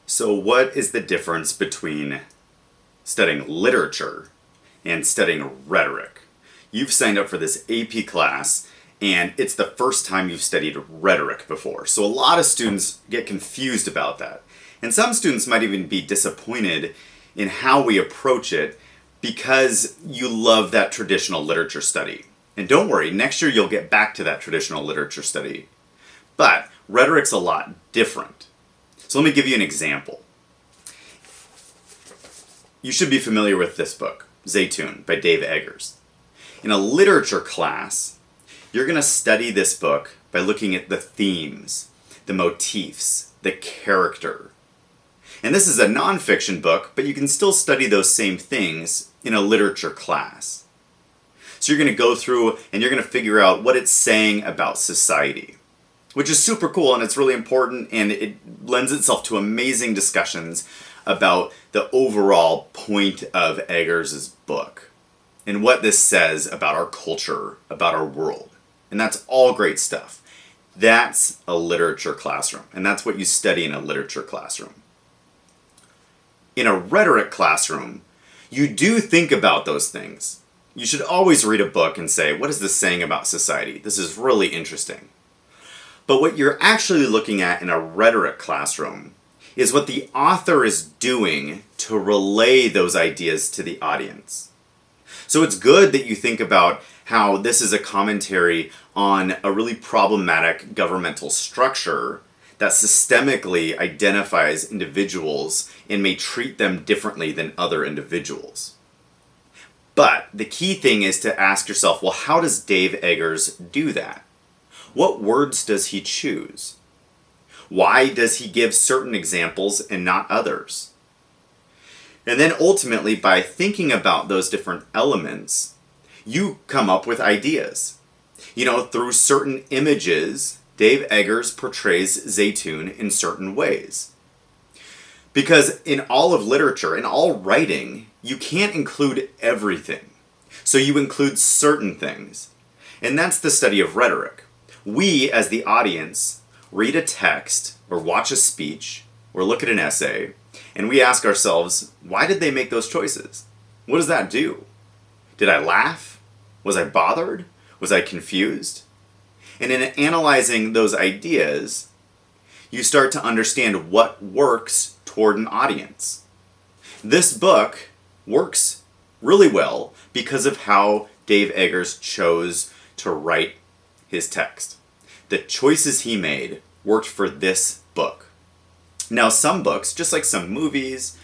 So what is the difference between studying literature and studying rhetoric? You've signed up for this AP class and it's the first time you've studied rhetoric before. So a lot of students get confused about that. And some students might even be disappointed in how we approach it because you love that traditional literature study. And don't worry, next year you'll get back to that traditional literature study. But rhetoric's a lot different. So let me give you an example. You should be familiar with this book, Zaytoon, by Dave Eggers. In a literature class, you're going to study this book by looking at the themes, the motifs, the character. And this is a nonfiction book, but you can still study those same things in a literature class. So you're going to go through and you're going to figure out what it's saying about society, which is super cool and it's really important and it lends itself to amazing discussions about the overall point of Eggers' book and what this says about our culture, about our world. And that's all great stuff. That's a literature classroom, and that's what you study in a literature classroom. In a rhetoric classroom, you do think about those things. You should always read a book and say, what is this saying about society? This is really interesting. But what you're actually looking at in a rhetoric classroom is what the author is doing to relay those ideas to the audience. So it's good that you think about how this is a commentary on a really problematic governmental structure that systemically identifies individuals and may treat them differently than other individuals. But the key thing is to ask yourself, well, how does Dave Eggers do that? What words does he choose? Why does he give certain examples and not others? And then ultimately, by thinking about those different elements, you come up with ideas. Through certain images, Dave Eggers portrays Zaytoon in certain ways. Because in all of literature, in all writing, you can't include everything. So you include certain things. And that's the study of rhetoric. We, as the audience, read a text or watch a speech or look at an essay, and we ask ourselves, why did they make those choices? What does that do? Did I laugh? Was I bothered? Was I confused? And in analyzing those ideas, you start to understand what works toward an audience. This book works really well because of how Dave Eggers chose to write his text. The choices he made worked for this book. Now, some books, just like some movies,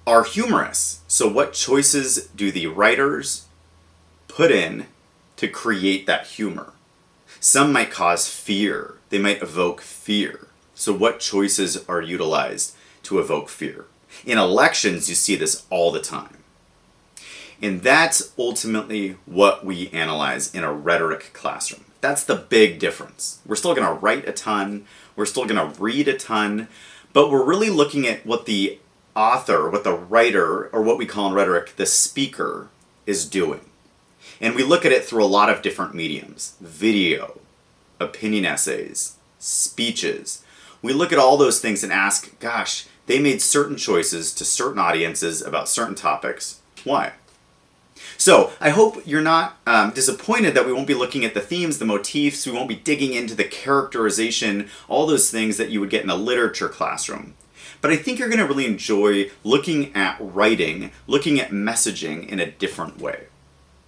are humorous. So what choices do the writers put in to create that humor? Some might cause fear. They might evoke fear. So what choices are utilized to evoke fear? In elections, you see this all the time. And that's ultimately what we analyze in a rhetoric classroom. That's the big difference. We're still going to write a ton. We're still going to read a ton. But we're really looking at what the author, what the writer, or what we call in rhetoric, the speaker, is doing. And we look at it through a lot of different mediums. Video, opinion essays, speeches. We look at all those things and ask, gosh, they made certain choices to certain audiences about certain topics. Why? So I hope you're not disappointed that we won't be looking at the themes, the motifs, we won't be digging into the characterization, all those things that you would get in a literature classroom. But I think you're going to really enjoy looking at writing, looking at messaging in a different way.